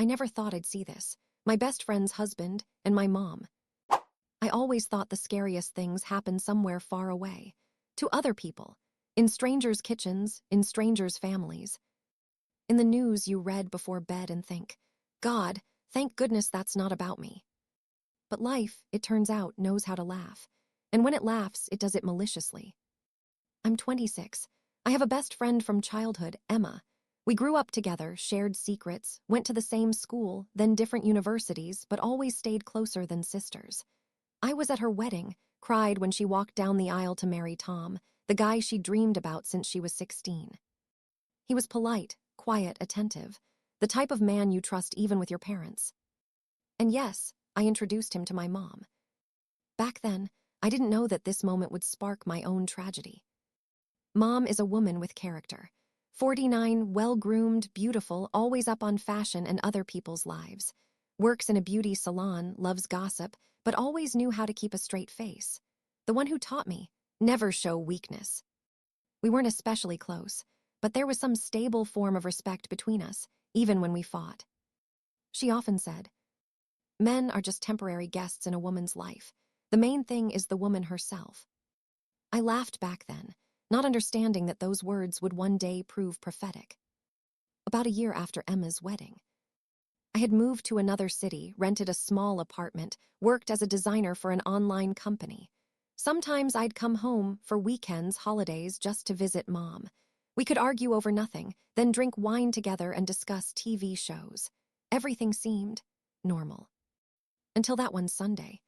I never thought I'd see this. My best friend's husband and my mom. I always thought the scariest things happened somewhere far away. To other people. In strangers' kitchens, in strangers' families. In the news you read before bed and think, God, thank goodness that's not about me. But life, it turns out, knows how to laugh. And when it laughs, it does it maliciously. I'm 26. I have a best friend from childhood, Emma. We grew up together, shared secrets, went to the same school, then different universities, but always stayed closer than sisters. I was at her wedding, cried when she walked down the aisle to marry Tom, the guy she dreamed about since she was 16. He was polite, quiet, attentive, the type of man you trust even with your parents. And yes, I introduced him to my mom. Back then, I didn't know that this moment would spark my own tragedy. Mom is a woman with character. 49, well-groomed, beautiful, always up on fashion and other people's lives. Works in a beauty salon, loves gossip, but always knew how to keep a straight face. The one who taught me, never show weakness. We weren't especially close, but there was some stable form of respect between us, even when we fought. She often said, men are just temporary guests in a woman's life. The main thing is the woman herself. I laughed back then, not understanding that those words would one day prove prophetic. About a year after Emma's wedding, I had moved to another city, rented a small apartment, worked as a designer for an online company. Sometimes I'd come home for weekends, holidays, just to visit Mom. We could argue over nothing, then drink wine together and discuss TV shows. Everything seemed normal. Until that one Sunday.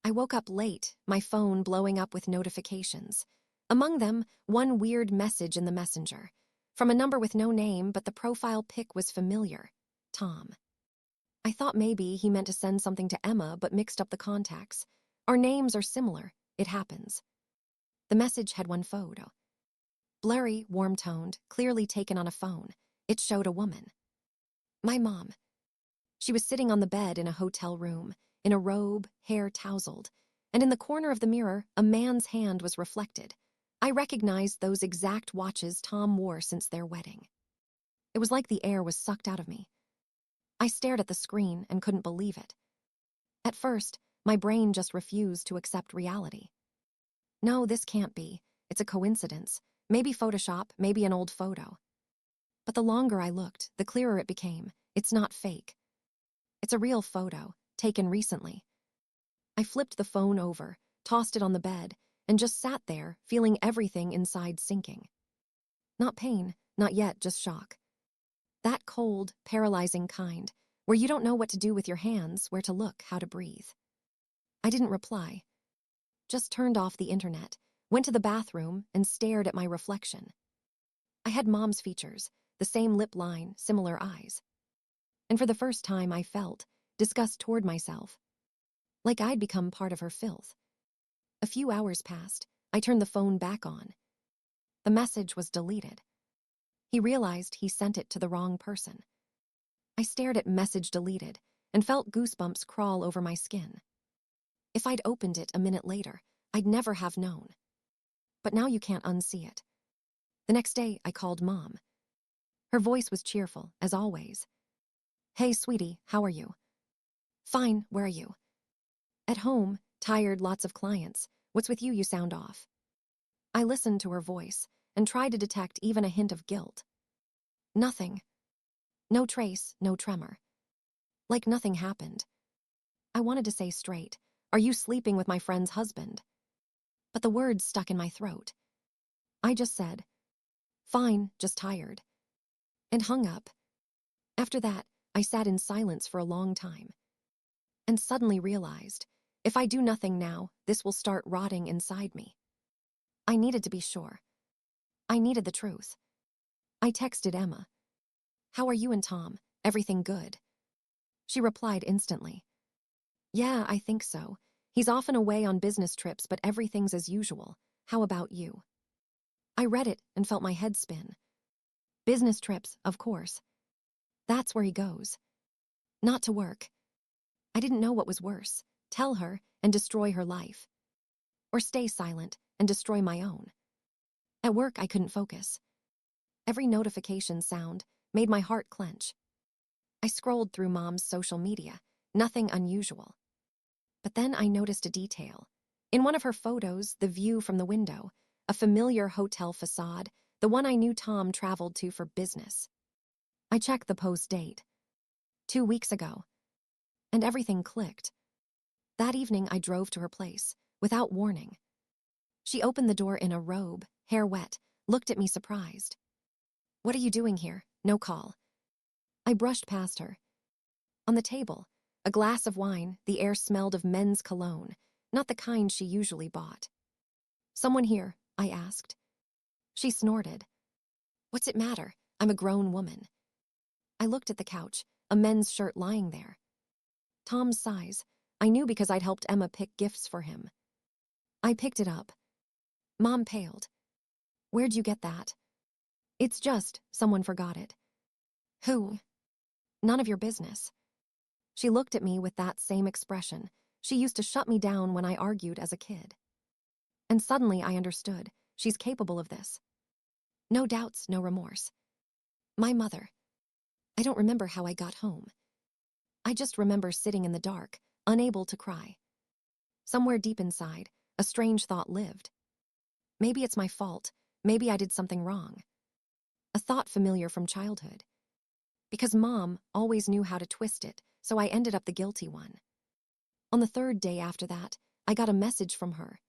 I woke up late, my phone blowing up with notifications. Among them, one weird message in the messenger. From a number with no name, but the profile pic was familiar. Tom. I thought maybe he meant to send something to Emma, but mixed up the contacts. Our names are similar. It happens. The message had one photo. Blurry, warm-toned, clearly taken on a phone. It showed a woman. My mom. She was sitting on the bed in a hotel room, in a robe, hair tousled, and in the corner of the mirror, a man's hand was reflected. I recognized those exact watches Tom wore since their wedding. It was like the air was sucked out of me. I stared at the screen and couldn't believe it. At first, my brain just refused to accept reality. No, this can't be. It's a coincidence. Maybe Photoshop, maybe an old photo. But the longer I looked, the clearer it became. It's not fake. It's a real photo, taken recently. I flipped the phone over, tossed it on the bed, and just sat there, feeling everything inside sinking. Not pain, not yet, just shock. That cold, paralyzing kind, where you don't know what to do with your hands, where to look, how to breathe. I didn't reply. Just turned off the internet, went to the bathroom, and stared at my reflection. I had Mom's features, the same lip line, similar eyes. And for the first time I felt disgust toward myself, like I'd become part of her filth. A few hours passed. I turned the phone back on. The message was deleted. He realized he sent it to the wrong person. I stared at message deleted and felt goosebumps crawl over my skin. If I'd opened it a minute later, I'd never have known. But now you can't unsee it. The next day, I called Mom. Her voice was cheerful, as always. Hey, sweetie, how are you? Fine, where are you? At home, tired, lots of clients. What's with you? You sound off. I listened to her voice and tried to detect even a hint of guilt. Nothing. No trace, no tremor. Like nothing happened. I wanted to say straight, are you sleeping with my friend's husband? But the words stuck in my throat. I just said, fine, just tired. And hung up. After that, I sat in silence for a long time. And suddenly realized, if I do nothing now, this will start rotting inside me. I needed to be sure. I needed the truth. I texted Emma. How are you and Tom? Everything good? She replied instantly. Yeah, I think so. He's often away on business trips, but everything's as usual. How about you? I read it and felt my head spin. Business trips, of course. That's where he goes. Not to work. I didn't know what was worse, tell her and destroy her life. Or stay silent and destroy my own. At work, I couldn't focus. Every notification sound made my heart clench. I scrolled through Mom's social media, nothing unusual. But then I noticed a detail. In one of her photos, the view from the window, a familiar hotel facade, the one I knew Tom traveled to for business. I checked the post date. 2 weeks ago. And everything clicked. That evening, I drove to her place, without warning. She opened the door in a robe, hair wet, looked at me surprised. "What are you doing here? No call." I brushed past her. On the table, a glass of wine, the air smelled of men's cologne, not the kind she usually bought. "Someone here?" I asked. She snorted. "What's it matter? I'm a grown woman." I looked at the couch, a men's shirt lying there. Tom's size. I knew because I'd helped Emma pick gifts for him. I picked it up. Mom paled. "Where'd you get that?" "It's just, someone forgot it." "Who?" "None of your business." She looked at me with that same expression. She used to shut me down when I argued as a kid. And suddenly I understood. She's capable of this. No doubts, no remorse. My mother. I don't remember how I got home. I just remember sitting in the dark, unable to cry. Somewhere deep inside, a strange thought lived. Maybe it's my fault. Maybe I did something wrong. A thought familiar from childhood. Because Mom always knew how to twist it, so I ended up the guilty one. On the third day after that, I got a message from her.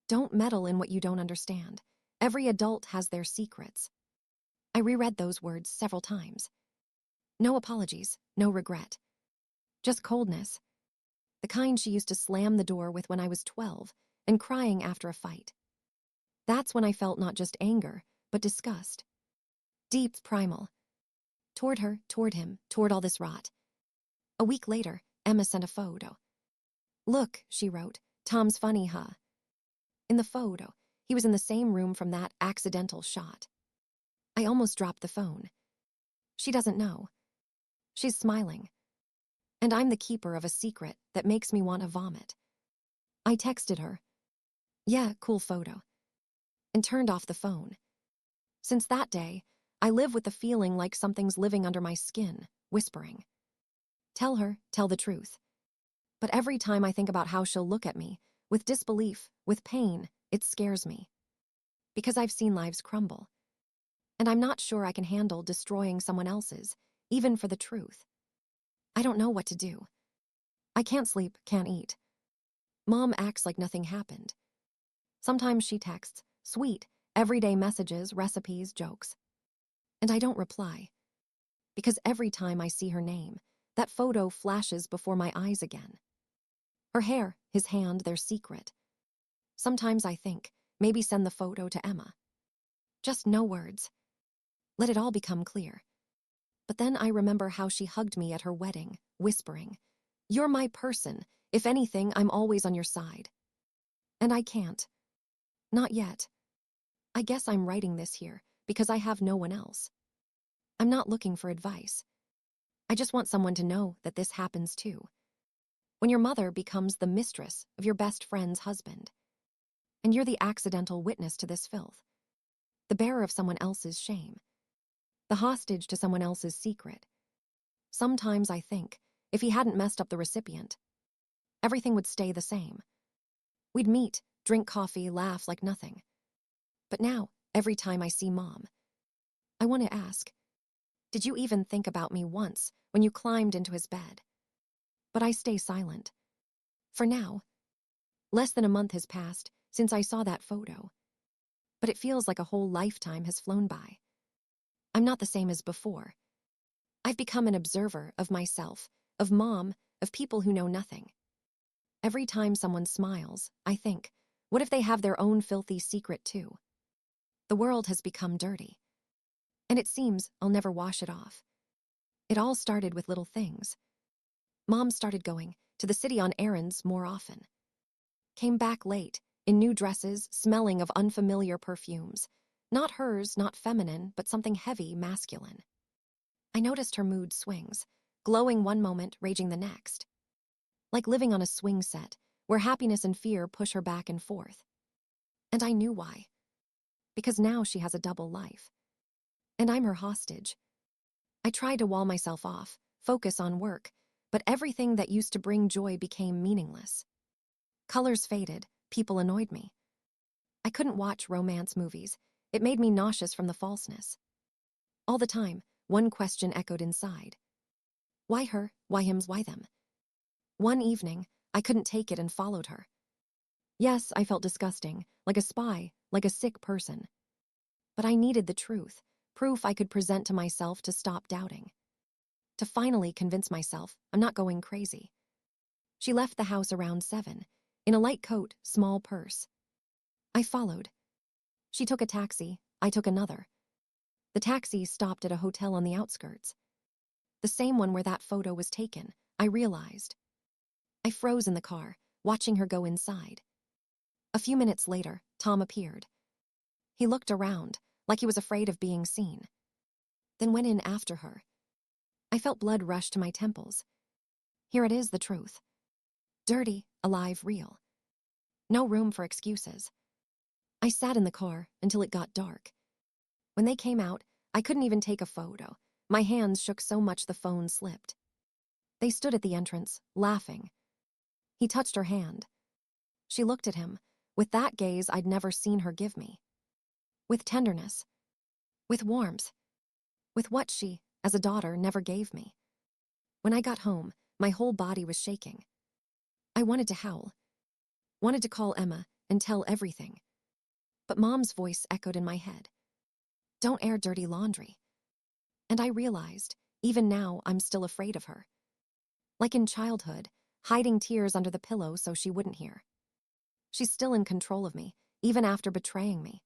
"Don't meddle in what you don't understand. Every adult has their secrets." I reread those words several times. No apologies, no regret. Just coldness. The kind she used to slam the door with when I was 12 and crying after a fight. That's when I felt not just anger, but disgust. Deep, primal. Toward her, toward him, toward all this rot. A week later, Emma sent a photo. "Look," she wrote, "Tom's funny, huh?" In the photo, he was in the same room from that accidental shot. I almost dropped the phone. She doesn't know. She's smiling. And I'm the keeper of a secret that makes me want to vomit. I texted her. "Yeah, cool photo." And turned off the phone. Since that day, I live with the feeling like something's living under my skin, whispering. Tell her, tell the truth. But every time I think about how she'll look at me, with disbelief, with pain, it scares me. Because I've seen lives crumble. And I'm not sure I can handle destroying someone else's, even for the truth. I don't know what to do. I can't sleep, can't eat. Mom acts like nothing happened. Sometimes she texts, sweet, everyday messages, recipes, jokes. And I don't reply. Because every time I see her name, that photo flashes before my eyes again. Her hair, his hand, their secret. Sometimes I think, maybe send the photo to Emma. Just no words. Let it all become clear. But then I remember how she hugged me at her wedding, whispering, "You're my person. If anything, I'm always on your side." And I can't. Not yet. I guess I'm writing this here because I have no one else. I'm not looking for advice. I just want someone to know that this happens too. When your mother becomes the mistress of your best friend's husband, and you're the accidental witness to this filth, the bearer of someone else's shame, the hostage to someone else's secret. Sometimes I think, if he hadn't messed up the recipient, everything would stay the same. We'd meet, drink coffee, laugh like nothing. But now, every time I see Mom, I want to ask, did you even think about me once when you climbed into his bed? But I stay silent. For now. Less than a month has passed since I saw that photo. But it feels like a whole lifetime has flown by. I'm not the same as before. I've become an observer of myself, of Mom, of people who know nothing. Every time someone smiles, I think, what if they have their own filthy secret too? The world has become dirty. And it seems I'll never wash it off. It all started with little things. Mom started going to the city on errands more often. Came back late, in new dresses, smelling of unfamiliar perfumes. Not hers, not feminine, but something heavy, masculine. I noticed her mood swings, glowing one moment, raging the next. Like living on a swing set, where happiness and fear push her back and forth. And I knew why. Because now she has a double life. And I'm her hostage. I tried to wall myself off, focus on work, but everything that used to bring joy became meaningless. Colors faded, people annoyed me. I couldn't watch romance movies. It made me nauseous from the falseness. All the time, one question echoed inside. Why her? Why him? Why them? One evening, I couldn't take it and followed her. Yes, I felt disgusting, like a spy, like a sick person. But I needed the truth, proof I could present to myself to stop doubting. To finally convince myself I'm not going crazy. She left the house around 7, in a light coat, small purse. I followed. She took a taxi, I took another. The taxi stopped at a hotel on the outskirts. The same one where that photo was taken, I realized. I froze in the car, watching her go inside. A few minutes later, Tom appeared. He looked around, like he was afraid of being seen. Then went in after her. I felt blood rush to my temples. Here it is, the truth. Dirty, alive, real. No room for excuses. I sat in the car until it got dark. When they came out, I couldn't even take a photo. My hands shook so much the phone slipped. They stood at the entrance, laughing. He touched her hand. She looked at him, with that gaze I'd never seen her give me. With tenderness. With warmth. With what she, as a daughter, never gave me. When I got home, my whole body was shaking. I wanted to howl. Wanted to call Emma and tell everything. But Mom's voice echoed in my head. Don't air dirty laundry. And I realized, even now, I'm still afraid of her. Like in childhood, hiding tears under the pillow so she wouldn't hear. She's still in control of me, even after betraying me.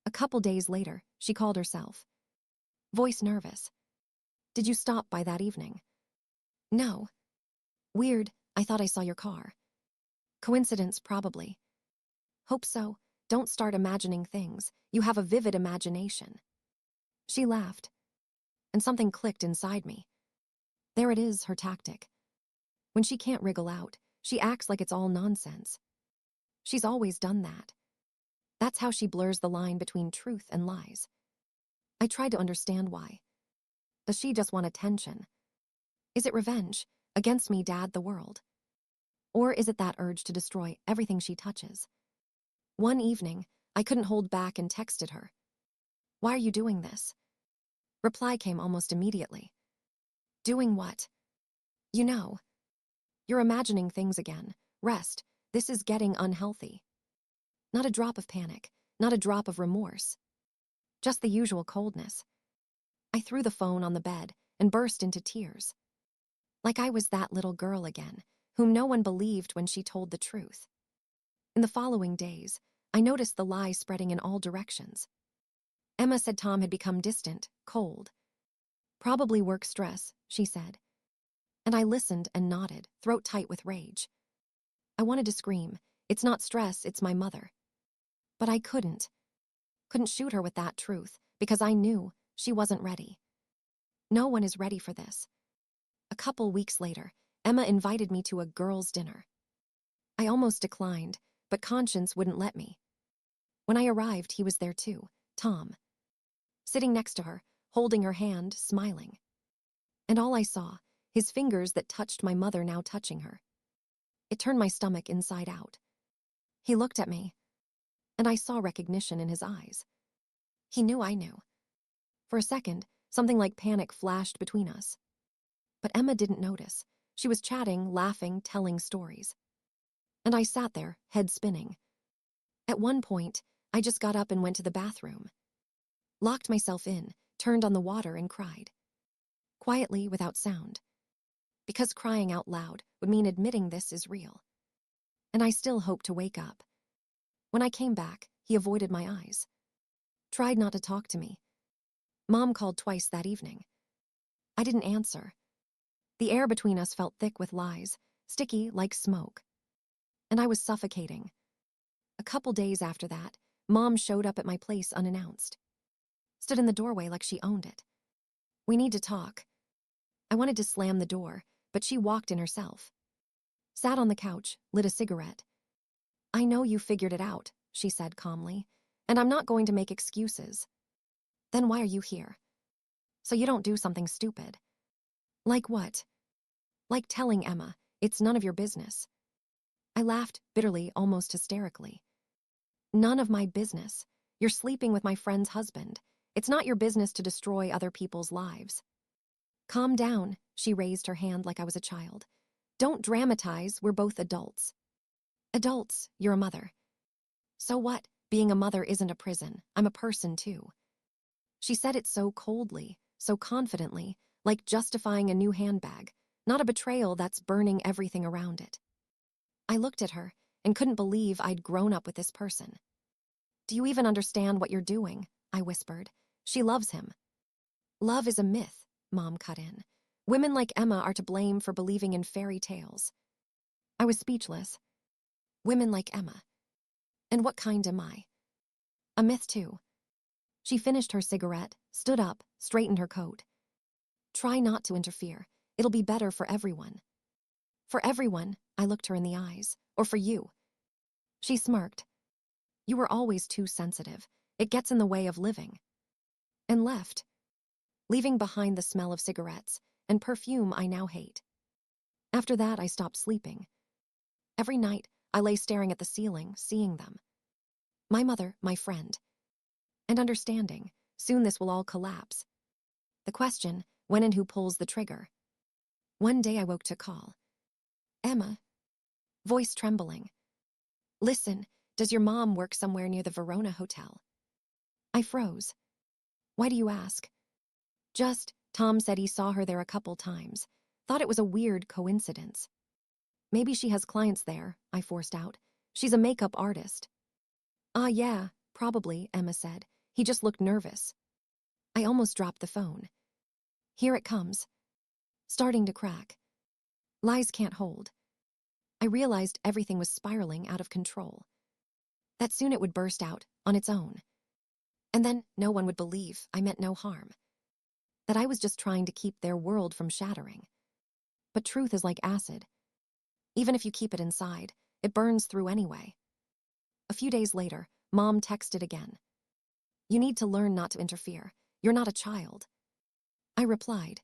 A couple days later, she called herself. Voice nervous. Did you stop by that evening? No. Weird, I thought I saw your car. Coincidence, probably. Hope so. Don't start imagining things. You have a vivid imagination. She laughed, and something clicked inside me. There it is, her tactic. When she can't wriggle out, she acts like it's all nonsense. She's always done that. That's how she blurs the line between truth and lies. I tried to understand why. Does she just want attention? Is it revenge? Against me, Dad, the world? Or is it that urge to destroy everything she touches? One evening, I couldn't hold back and texted her. Why are you doing this? Reply came almost immediately. Doing what? You know. You're imagining things again. Rest. This is getting unhealthy. Not a drop of panic. Not a drop of remorse. Just the usual coldness. I threw the phone on the bed and burst into tears. Like I was that little girl again, whom no one believed when she told the truth. In the following days, I noticed the lie spreading in all directions. Emma said Tom had become distant, cold. Probably work stress, she said. And I listened and nodded, throat tight with rage. I wanted to scream, it's not stress, it's my mother. But I couldn't. Couldn't shoot her with that truth, because I knew she wasn't ready. No one is ready for this. A couple weeks later, Emma invited me to a girls' dinner. I almost declined, but conscience wouldn't let me. When I arrived, he was there too, Tom. Sitting next to her, holding her hand, smiling. And all I saw, his fingers that touched my mother now touching her. It turned my stomach inside out. He looked at me, and I saw recognition in his eyes. He knew I knew. For a second, something like panic flashed between us. But Emma didn't notice. She was chatting, laughing, telling stories. And I sat there, head spinning. At one point, I just got up and went to the bathroom. Locked myself in, turned on the water and cried. Quietly, without sound. Because crying out loud would mean admitting this is real. And I still hoped to wake up. When I came back, he avoided my eyes. Tried not to talk to me. Mom called twice that evening. I didn't answer. The air between us felt thick with lies, sticky like smoke. And I was suffocating. A couple days after that, Mom showed up at my place unannounced. Stood in the doorway like she owned it. We need to talk. I wanted to slam the door, but she walked in herself. Sat on the couch, lit a cigarette. I know you figured it out, she said calmly, and I'm not going to make excuses. Then why are you here? So you don't do something stupid. Like what? Like telling Emma, it's none of your business. I laughed bitterly, almost hysterically. None of my business. You're sleeping with my friend's husband. It's not your business to destroy other people's lives. Calm down, she raised her hand like I was a child. Don't dramatize, we're both adults. Adults, you're a mother. So what? Being a mother isn't a prison. I'm a person too. She said it so coldly, so confidently, like justifying a new handbag, not a betrayal that's burning everything around it. I looked at her and couldn't believe I'd grown up with this person. Do you even understand what you're doing? I whispered. She loves him. Love is a myth, Mom cut in. Women like Emma are to blame for believing in fairy tales. I was speechless. Women like Emma. And what kind am I? A myth too. She finished her cigarette, stood up, straightened her coat. Try not to interfere. It'll be better for everyone. For everyone, I looked her in the eyes. Or for you. She smirked. You were always too sensitive. It gets in the way of living. And left, leaving behind the smell of cigarettes and perfume I now hate. After that, I stopped sleeping. Every night, I lay staring at the ceiling, seeing them. My mother, my friend. And understanding, soon this will all collapse. The question, when and who pulls the trigger? One day I woke to call. Emma. Voice trembling. Listen, does your mom work somewhere near the Verona Hotel? I froze. Why do you ask? Just, Tom said he saw her there a couple times. Thought it was a weird coincidence. Maybe she has clients there, I forced out. She's a makeup artist. Yeah, probably, Emma said. He just looked nervous. I almost dropped the phone. Here it comes. Starting to crack. Lies can't hold. I realized everything was spiraling out of control. That soon it would burst out, on its own. And then no one would believe I meant no harm. That I was just trying to keep their world from shattering. But truth is like acid. Even if you keep it inside, it burns through anyway. A few days later, Mom texted again. You need to learn not to interfere. You're not a child. I replied.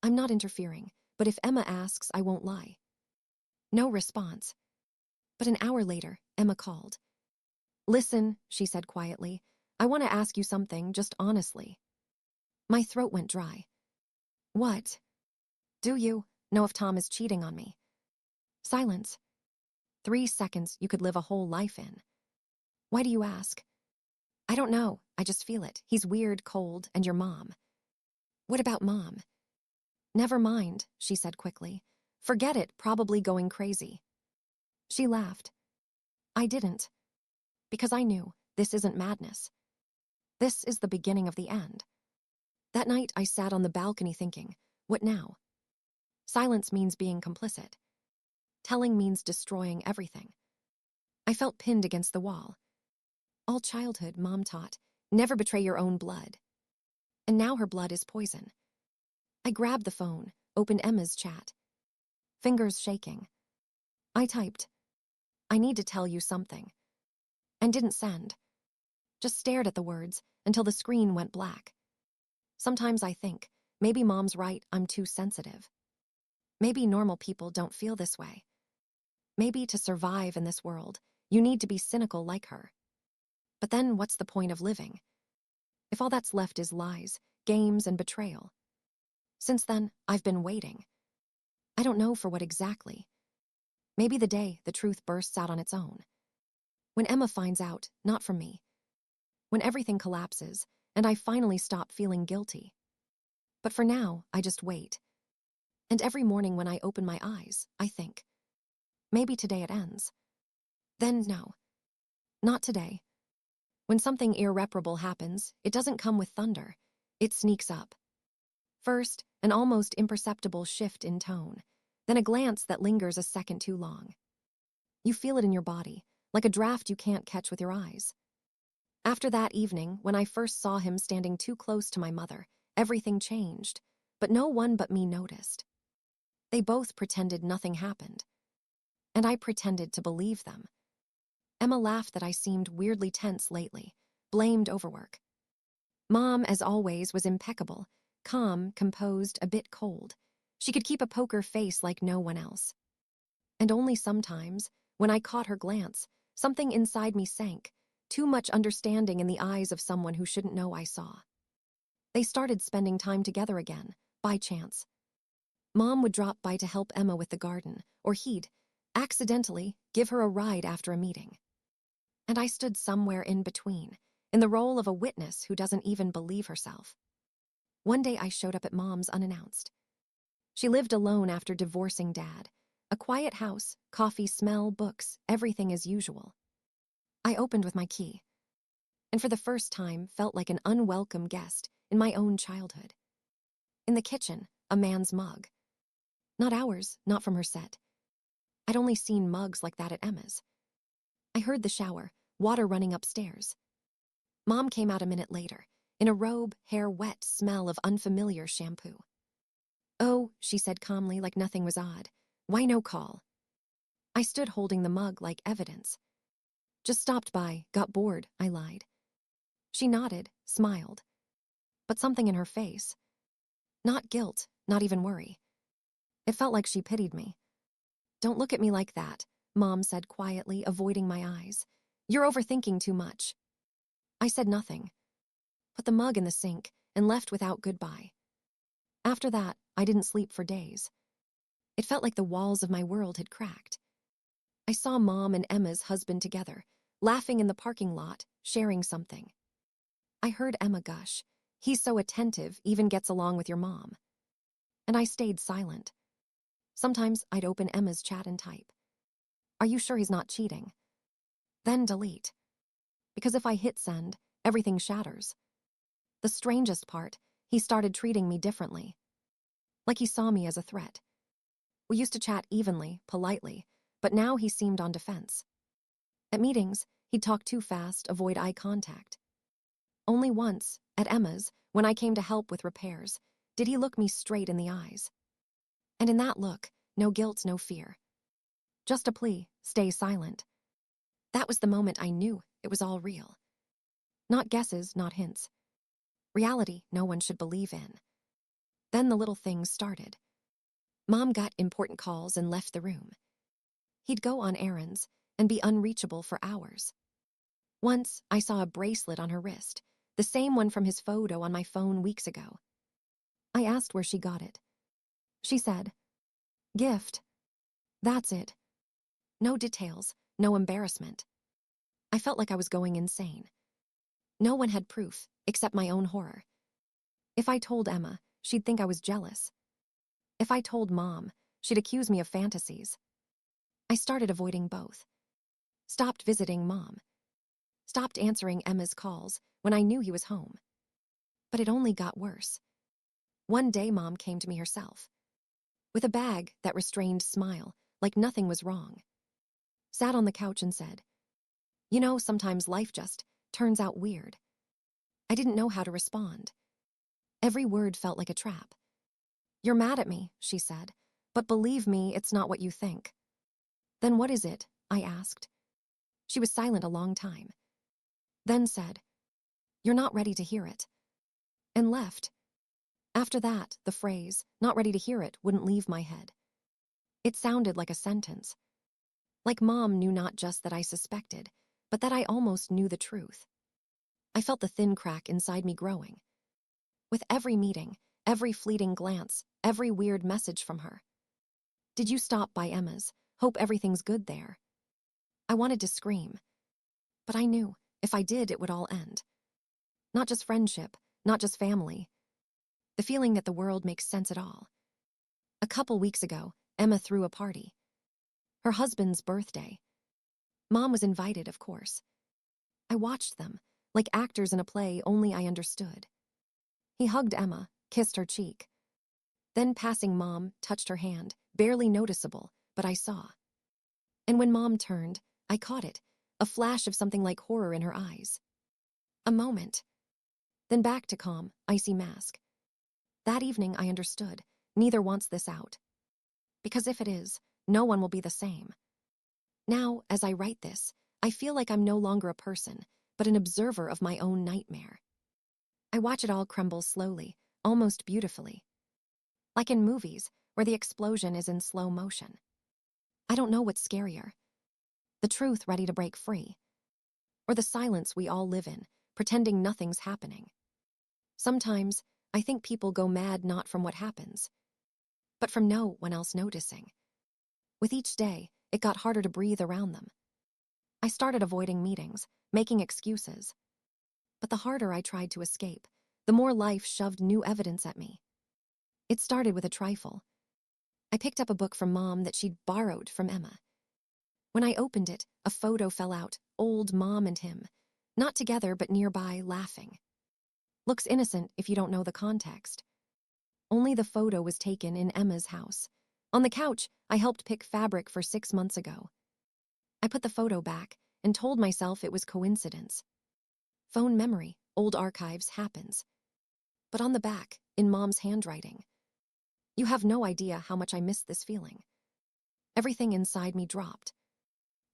I'm not interfering, but if Emma asks, I won't lie. No response. But an hour later, Emma called. Listen, she said quietly. I want to ask you something, just honestly. My throat went dry. What? Do you know if Tom is cheating on me? Silence. 3 seconds you could live a whole life in. Why do you ask? I don't know, I just feel it. He's weird, cold, and your mom. What about Mom? Never mind, she said quickly. Forget it, probably going crazy. She laughed. I didn't. Because I knew this isn't madness. This is the beginning of the end. That night I sat on the balcony thinking, what now? Silence means being complicit. Telling means destroying everything. I felt pinned against the wall. All childhood, Mom taught, never betray your own blood. And now her blood is poison. I grabbed the phone, opened Emma's chat. Fingers shaking. I typed, I need to tell you something. And didn't send. Just stared at the words until the screen went black. Sometimes I think, maybe Mom's right, I'm too sensitive. Maybe normal people don't feel this way. Maybe to survive in this world, you need to be cynical like her. But then what's the point of living? If all that's left is lies, games, and betrayal. Since then, I've been waiting. I don't know for what exactly. Maybe the day the truth bursts out on its own. When Emma finds out, not from me. When everything collapses, and I finally stop feeling guilty. But for now, I just wait. And every morning when I open my eyes, I think, maybe today it ends. Then no. Not today. When something irreparable happens, it doesn't come with thunder. It sneaks up. First, an almost imperceptible shift in tone, then a glance that lingers a second too long. You feel it in your body, like a draft you can't catch with your eyes. After that evening, when I first saw him standing too close to my mother, everything changed, but no one but me noticed. They both pretended nothing happened. And I pretended to believe them. Emma laughed that I seemed weirdly tense lately, blamed overwork. Mom, as always, was impeccable, calm, composed, a bit cold. She could keep a poker face like no one else. And only sometimes, when I caught her glance, something inside me sank, too much understanding in the eyes of someone who shouldn't know I saw. They started spending time together again, by chance. Mom would drop by to help Emma with the garden, or he'd, accidentally, give her a ride after a meeting. And I stood somewhere in between, in the role of a witness who doesn't even believe herself. One day I showed up at Mom's unannounced. She lived alone after divorcing Dad. A quiet house, coffee smell, books, everything as usual. I opened with my key, and for the first time felt like an unwelcome guest in my own childhood. In the kitchen, a man's mug. Not ours, not from her set. I'd only seen mugs like that at Emma's. I heard the shower, water running upstairs. Mom came out a minute later, in a robe, hair wet, smell of unfamiliar shampoo. "Oh," she said calmly, like nothing was odd. "Why no call?" I stood holding the mug like evidence. "Just stopped by, got bored," I lied. She nodded, smiled. But something in her face. Not guilt, not even worry. It felt like she pitied me. "Don't look at me like that," Mom said quietly, avoiding my eyes. "You're overthinking too much." I said nothing, put the mug in the sink, and left without goodbye. After that, I didn't sleep for days. It felt like the walls of my world had cracked. I saw Mom and Emma's husband together, laughing in the parking lot, sharing something. I heard Emma gush, "He's so attentive, even gets along with your mom." And I stayed silent. Sometimes I'd open Emma's chat and type, "Are you sure he's not cheating?" Then delete. Because if I hit send, everything shatters. The strangest part, he started treating me differently. Like he saw me as a threat. We used to chat evenly, politely, but now he seemed on defense. At meetings, he'd talk too fast, avoid eye contact. Only once, at Emma's, when I came to help with repairs, did he look me straight in the eyes. And in that look, no guilt, no fear. Just a plea, stay silent. That was the moment I knew it was all real. Not guesses, not hints. Reality no one should believe in. Then the little things started. Mom got important calls and left the room. He'd go on errands and be unreachable for hours. Once, I saw a bracelet on her wrist, the same one from his photo on my phone weeks ago. I asked where she got it. She said, "Gift." That's it. No details, no embarrassment. I felt like I was going insane. No one had proof, except my own horror. If I told Emma, she'd think I was jealous. If I told Mom, she'd accuse me of fantasies. I started avoiding both. Stopped visiting Mom. Stopped answering Emma's calls when I knew he was home. But it only got worse. One day Mom came to me herself, with a bag that restrained smile, like nothing was wrong. Sat on the couch and said, "You know, sometimes life just turns out weird." I didn't know how to respond. Every word felt like a trap. "You're mad at me," she said, "but believe me, it's not what you think." "Then what is it?" I asked. She was silent a long time. Then said, "You're not ready to hear it," and left. After that, the phrase, "not ready to hear it," wouldn't leave my head. It sounded like a sentence. Like Mom knew not just that I suspected, but that I almost knew the truth. I felt the thin crack inside me growing. With every meeting, every fleeting glance, every weird message from her. "Did you stop by Emma's? Hope everything's good there." I wanted to scream, but I knew, if I did, it would all end. Not just friendship, not just family. The feeling that the world makes sense at all. A couple weeks ago, Emma threw a party. Her husband's birthday. Mom was invited, of course. I watched them, like actors in a play, only I understood. He hugged Emma, kissed her cheek. Then passing Mom, touched her hand, barely noticeable, but I saw. And when Mom turned, I caught it, a flash of something like horror in her eyes. A moment. Then back to calm, icy mask. That evening I understood, neither wants this out. Because if it is, no one will be the same. Now, as I write this, I feel like I'm no longer a person, but an observer of my own nightmare. I watch it all crumble slowly, almost beautifully. Like in movies, where the explosion is in slow motion. I don't know what's scarier, the truth ready to break free, or the silence we all live in, pretending nothing's happening. Sometimes, I think people go mad not from what happens, but from no one else noticing. With each day, it got harder to breathe around them. I started avoiding meetings, making excuses. But the harder I tried to escape, the more life shoved new evidence at me. It started with a trifle. I picked up a book from Mom that she'd borrowed from Emma. When I opened it, a photo fell out, old Mom and him, not together but nearby, laughing. Looks innocent if you don't know the context. Only the photo was taken in Emma's house. On the couch, I helped pick fabric for 6 months ago. I put the photo back and told myself it was coincidence. Phone memory, old archives, happens. But on the back, in Mom's handwriting, you have no idea how much I missed this feeling. Everything inside me dropped.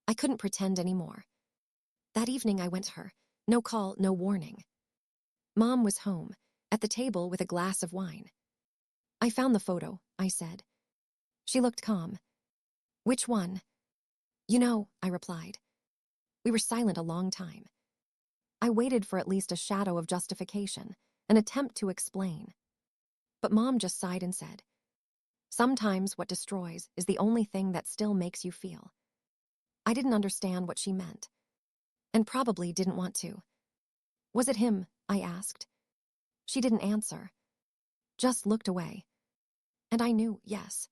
I couldn't pretend anymore. That evening I went to her, no call, no warning. Mom was home, at the table with a glass of wine. I found the photo, I said. She looked calm. Which one? You know, I replied. We were silent a long time. I waited for at least a shadow of justification, an attempt to explain. But Mom just sighed and said, sometimes what destroys is the only thing that still makes you feel. I didn't understand what she meant, and probably didn't want to. Was it him? I asked. She didn't answer, just looked away. And I knew, yes.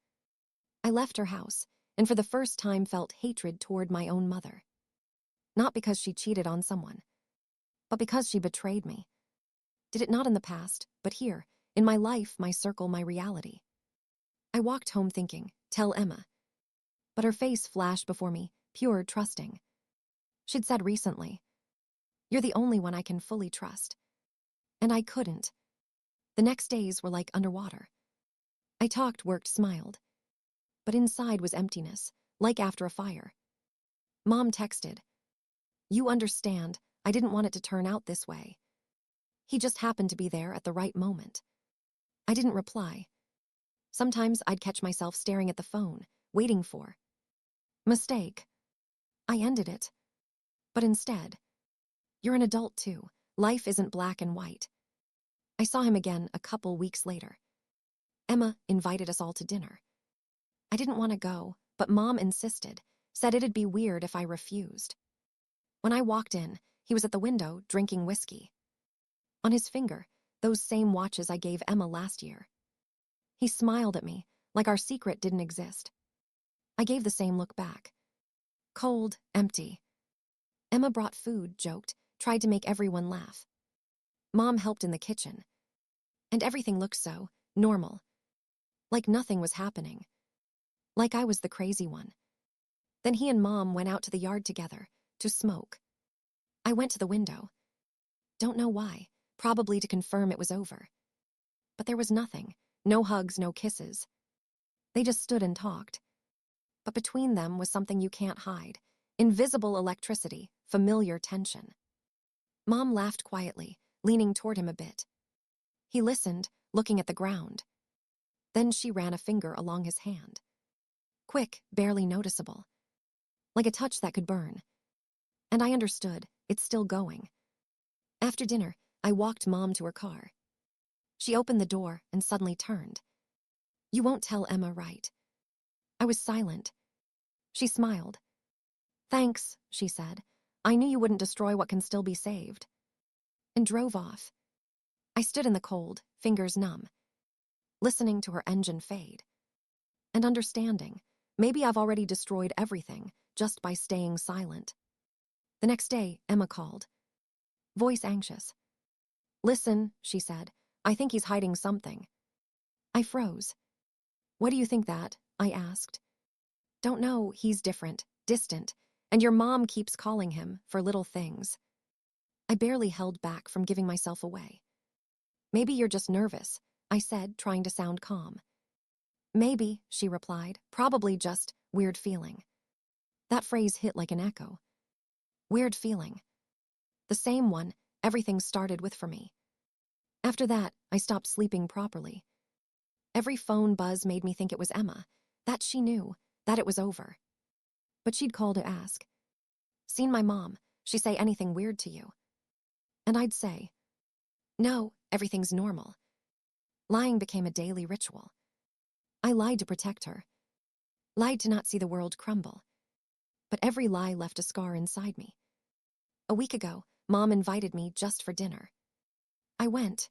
I left her house, and for the first time felt hatred toward my own mother. Not because she cheated on someone, but because she betrayed me. Did it not in the past, but here, in my life, my circle, my reality. I walked home thinking, tell Emma. But her face flashed before me, pure, trusting. She'd said recently, you're the only one I can fully trust. And I couldn't. The next days were like underwater. I talked, worked, smiled. But inside was emptiness, like after a fire. Mom texted, you understand, I didn't want it to turn out this way. He just happened to be there at the right moment. I didn't reply. Sometimes I'd catch myself staring at the phone, waiting for mistake. I ended it. But instead, you're an adult too. Life isn't black and white. I saw him again a couple weeks later. Emma invited us all to dinner. I didn't want to go, but Mom insisted, said it'd be weird if I refused. When I walked in, he was at the window drinking whiskey. On his finger, those same watches I gave Emma last year. He smiled at me, like our secret didn't exist. I gave the same look back. Cold, empty. Emma brought food, joked, tried to make everyone laugh. Mom helped in the kitchen. And everything looked so normal. Like nothing was happening. Like I was the crazy one. Then he and Mom went out to the yard together, to smoke. I went to the window. Don't know why, probably to confirm it was over. But there was nothing, no hugs, no kisses. They just stood and talked. But between them was something you can't hide, invisible electricity, familiar tension. Mom laughed quietly, leaning toward him a bit. He listened, looking at the ground. Then she ran a finger along his hand. Quick, barely noticeable. Like a touch that could burn. And I understood, it's still going. After dinner, I walked Mom to her car. She opened the door and suddenly turned. You won't tell Emma, right? I was silent. She smiled. Thanks, she said. I knew you wouldn't destroy what can still be saved. And drove off. I stood in the cold, fingers numb, listening to her engine fade. And understanding, maybe I've already destroyed everything just by staying silent. The next day, Emma called. Voice anxious. Listen, she said, I think he's hiding something. I froze. What do you think that? I asked. Don't know, he's different, distant, and your mom keeps calling him for little things. I barely held back from giving myself away. Maybe you're just nervous, I said, trying to sound calm. Maybe, she replied, probably just weird feeling. That phrase hit like an echo. Weird feeling. The same one everything started with for me. After that, I stopped sleeping properly. Every phone buzz made me think it was Emma, that she knew, that it was over. But she'd call to ask, "Seen my mom? She say anything weird to you?" And I'd say, "No, everything's normal." Lying became a daily ritual. I lied to protect her, lied to not see the world crumble. But every lie left a scar inside me. A week ago, Mom invited me just for dinner. I went.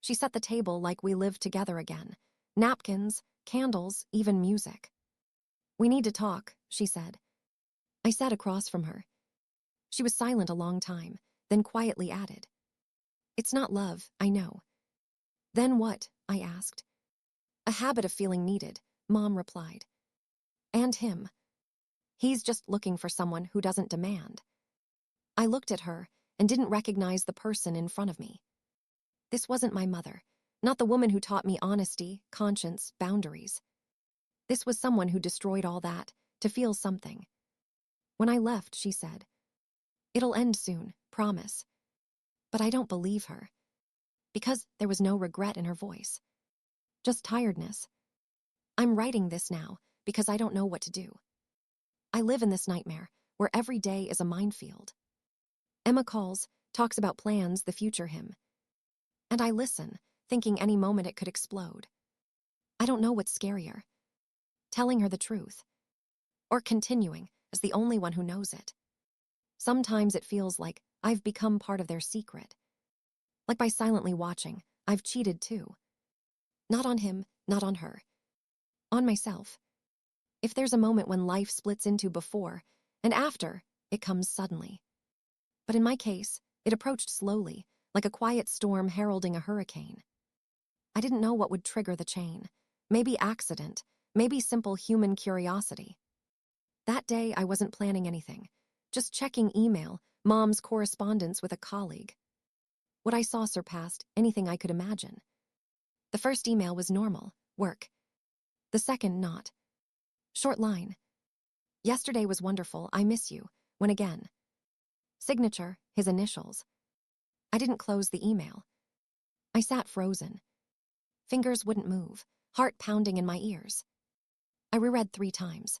She set the table like we lived together again. Napkins, candles, even music. "We need to talk," she said. I sat across from her. She was silent a long time, then quietly added, "It's not love, I know." "Then what?" I asked. "A habit of feeling needed," Mom replied. "And him. He's just looking for someone who doesn't demand." I looked at her and didn't recognize the person in front of me. This wasn't my mother, not the woman who taught me honesty, conscience, boundaries. This was someone who destroyed all that to feel something. When I left, she said, "It'll end soon, promise." But I don't believe her, because there was no regret in her voice, just tiredness. I'm writing this now because I don't know what to do. I live in this nightmare where every day is a minefield. Emma calls, talks about plans, the future him. And I listen, thinking any moment it could explode. I don't know what's scarier, telling her the truth, or continuing as the only one who knows it. Sometimes it feels like I've become part of their secret. Like by silently watching, I've cheated too. Not on him, not on her. On myself. If there's a moment when life splits into before and after, it comes suddenly. But in my case, it approached slowly, like a quiet storm heralding a hurricane. I didn't know what would trigger the chain. Maybe accident, maybe simple human curiosity. That day, I wasn't planning anything, just checking email, Mom's correspondence with a colleague. What I saw surpassed anything I could imagine. The first email was normal, work. The second, not. Short line. "Yesterday was wonderful, I miss you. When again?" Signature, his initials. I didn't close the email. I sat frozen. Fingers wouldn't move, heart pounding in my ears. I reread 3 times.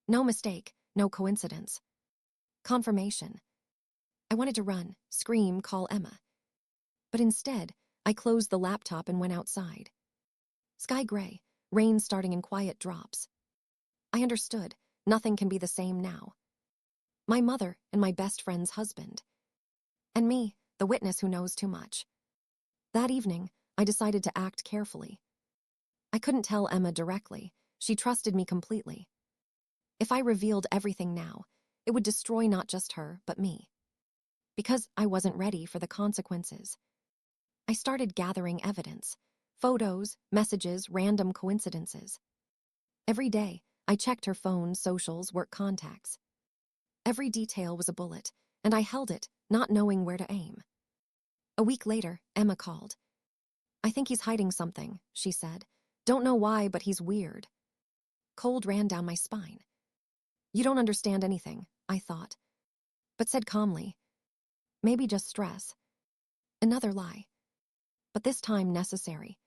No mistake, no coincidence. Confirmation. I wanted to run, scream, call Emma. But instead, I closed the laptop and went outside. Sky gray, rain starting in quiet drops. I understood, nothing can be the same now. My mother and my best friend's husband. And me, the witness who knows too much. That evening, I decided to act carefully. I couldn't tell Emma directly. She trusted me completely. If I revealed everything now, it would destroy not just her, but me. Because I wasn't ready for the consequences. I started gathering evidence. Photos, messages, random coincidences. Every day, I checked her phone, socials, work contacts. Every detail was a bullet, and I held it, not knowing where to aim. A week later, Emma called. "I think he's hiding something," she said. "Don't know why, but he's weird." Cold ran down my spine. "You don't understand anything," I thought, but said calmly, "Maybe just stress." Another lie, but this time necessary.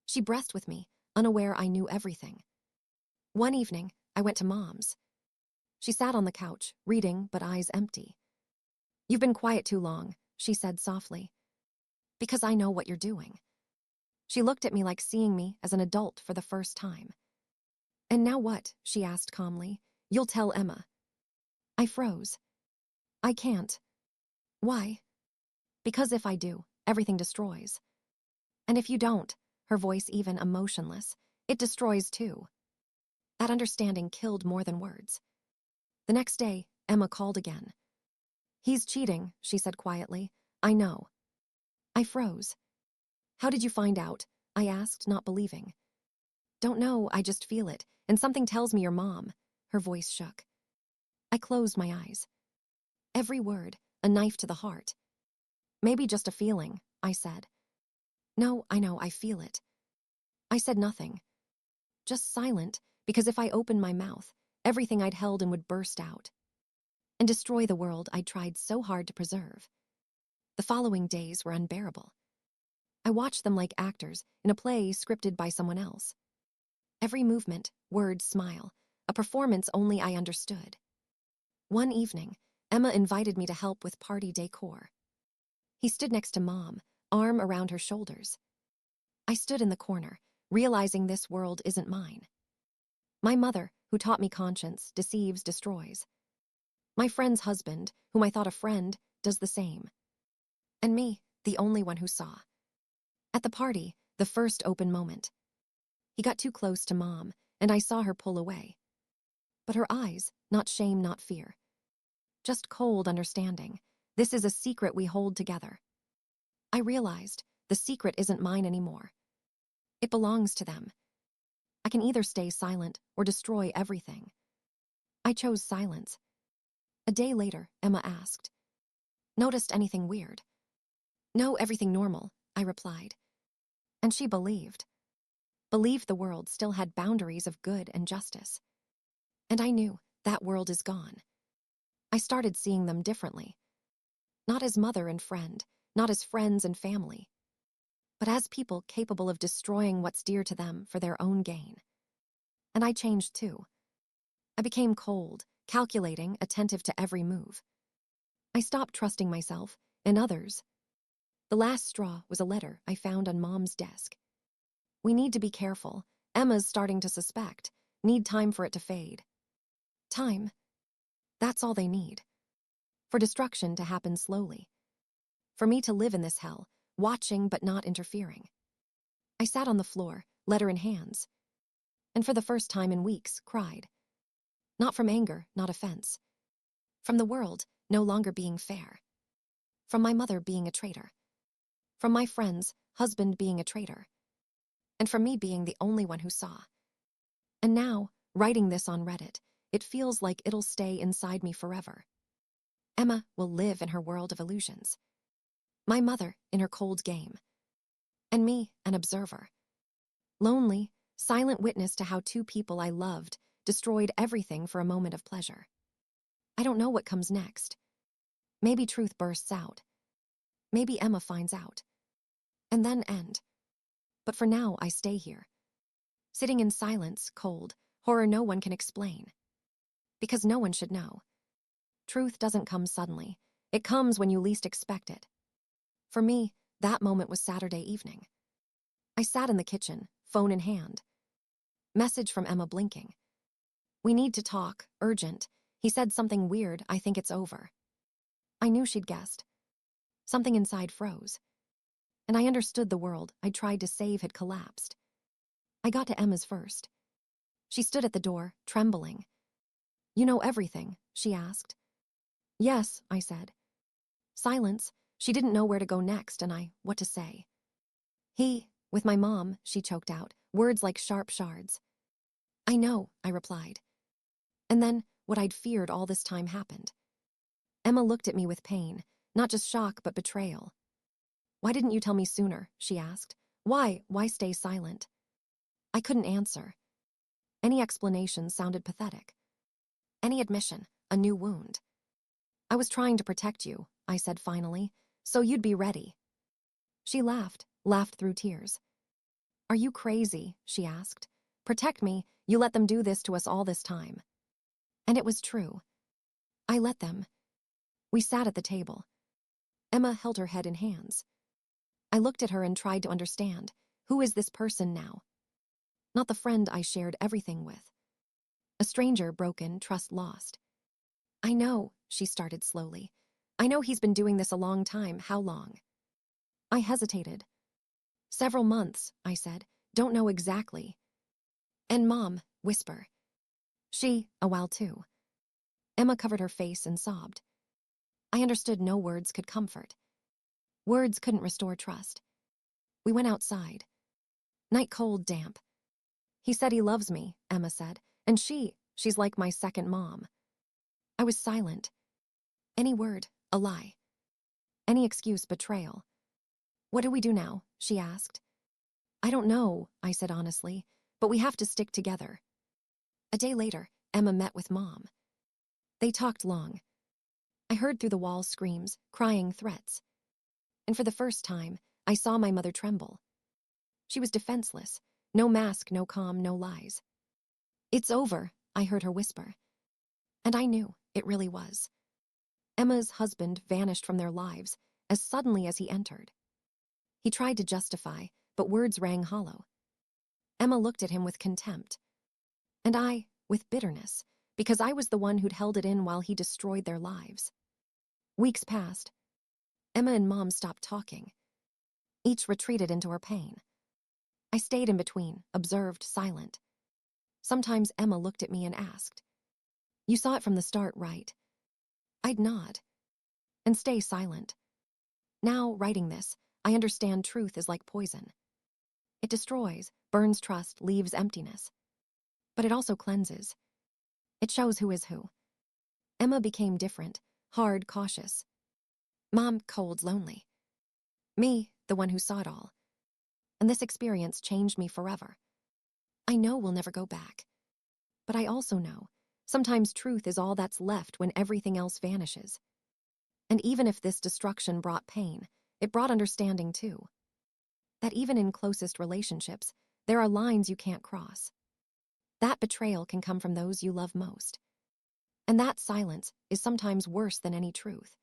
She breathed with me, unaware I knew everything. One evening, I went to Mom's. She sat on the couch, reading, but eyes empty. "You've been quiet too long," she said softly. "Because I know what you're doing." She looked at me like seeing me as an adult for the first time. "And now what?" she asked calmly. "You'll tell Emma." I froze. "I can't." "Why?" "Because if I do, everything destroys. And if you don't," her voice even emotionless, "it destroys too." That understanding killed more than words. The next day, Emma called again. "He's cheating," she said quietly. "I know." I froze. "How did you find out?" I asked, not believing. "Don't know, I just feel it, and something tells me your mom." Her voice shook. I closed my eyes. Every word, a knife to the heart. "Maybe just a feeling," I said. "No, I know, I feel it." I said nothing. Just silent, because if I opened my mouth, everything I'd held in would burst out and destroy the world I'd tried so hard to preserve. The following days were unbearable. I watched them like actors in a play scripted by someone else. Every movement, word, smile, a performance only I understood. One evening, Emma invited me to help with party decor. He stood next to Mom, arm around her shoulders. I stood in the corner, realizing this world isn't mine. My mother, who taught me conscience, deceives, destroys. My friend's husband, whom I thought a friend, does the same. And me, the only one who saw. At the party, the first open moment. He got too close to Mom, and I saw her pull away. But her eyes, not shame, not fear. Just cold understanding. This is a secret we hold together. I realized the secret isn't mine anymore. It belongs to them. I can either stay silent or destroy everything. I chose silence. A day later, Emma asked, "Noticed anything weird?" "No, everything normal," I replied. And she believed. Believed the world still had boundaries of good and justice. And I knew that world is gone. I started seeing them differently. Not as mother and friend, not as friends and family, but as people capable of destroying what's dear to them for their own gain. And I changed too. I became cold, calculating, attentive to every move. I stopped trusting myself and others. The last straw was a letter I found on Mom's desk. "We need to be careful. Emma's starting to suspect. Need time for it to fade." Time. That's all they need. For destruction to happen slowly. For me to live in this hell, watching but not interfering. I sat on the floor, letter in hands, and for the first time in weeks, cried. Not from anger, not offense. From the world no longer being fair. From my mother being a traitor. From my friend's husband being a traitor. And from me being the only one who saw. And now, writing this on Reddit, it feels like it'll stay inside me forever. Emma will live in her world of illusions. My mother in her cold game. And me, an observer. Lonely, silent witness to how two people I loved destroyed everything for a moment of pleasure. I don't know what comes next. Maybe truth bursts out. Maybe Emma finds out. And then end. But for now, I stay here. Sitting in silence, cold, horror no one can explain. Because no one should know. Truth doesn't come suddenly. It comes when you least expect it. For me, that moment was Saturday evening. I sat in the kitchen, phone in hand. Message from Emma blinking. "We need to talk, urgent. He said something weird, I think it's over." I knew she'd guessed. Something inside froze. And I understood the world I tried to save had collapsed. I got to Emma's first. She stood at the door, trembling. "You know everything?" she asked. "Yes," I said. Silence. She didn't know where to go next and what to say. With my mom," she choked out, words like sharp shards. "I know," I replied. And then, what I'd feared all this time happened. Emma looked at me with pain, not just shock but betrayal. "Why didn't you tell me sooner?" she asked. Why stay silent?" I couldn't answer. Any explanation sounded pathetic. Any admission, a new wound. "I was trying to protect you," I said finally, "so you'd be ready." She laughed through tears. "Are you crazy?" she asked. "Protect me, you let them do this to us all this time." And it was true. I let them. We sat at the table. Emma held her head in hands. I looked at her and tried to understand. Who is this person now? Not the friend I shared everything with. A stranger, broken, trust lost. "I know," she started slowly. "I know he's been doing this a long time. How long?" I hesitated. "Several months," I said. "Don't know exactly." "And Mom," whisper. A while too." Emma covered her face and sobbed. I understood no words could comfort. Words couldn't restore trust. We went outside. Night cold, damp. "He said he loves me," Emma said. "And she's like my second mom." I was silent. Any word, a lie. Any excuse, betrayal. "What do we do now?" she asked. "I don't know," I said honestly, "but we have to stick together." A day later, Emma met with Mom. They talked long. I heard through the wall screams, crying, threats. And for the first time, I saw my mother tremble. She was defenseless. No mask, no calm, no lies. "It's over," I heard her whisper. And I knew it really was. Emma's husband vanished from their lives as suddenly as he entered. He tried to justify, but words rang hollow. Emma looked at him with contempt. And I, with bitterness, because I was the one who'd held it in while he destroyed their lives. Weeks passed. Emma and Mom stopped talking. Each retreated into her pain. I stayed in between, observed, silent. Sometimes Emma looked at me and asked, "You saw it from the start, right?" I'd nod and stay silent. Now, writing this, I understand truth is like poison. It destroys, burns trust, leaves emptiness. But it also cleanses. It shows who is who. Emma became different, hard, cautious. Mom, cold, lonely. Me, the one who saw it all. And this experience changed me forever. I know we'll never go back. But I also know sometimes truth is all that's left when everything else vanishes. And even if this destruction brought pain, it brought understanding too. That even in closest relationships, there are lines you can't cross. That betrayal can come from those you love most. And that silence is sometimes worse than any truth.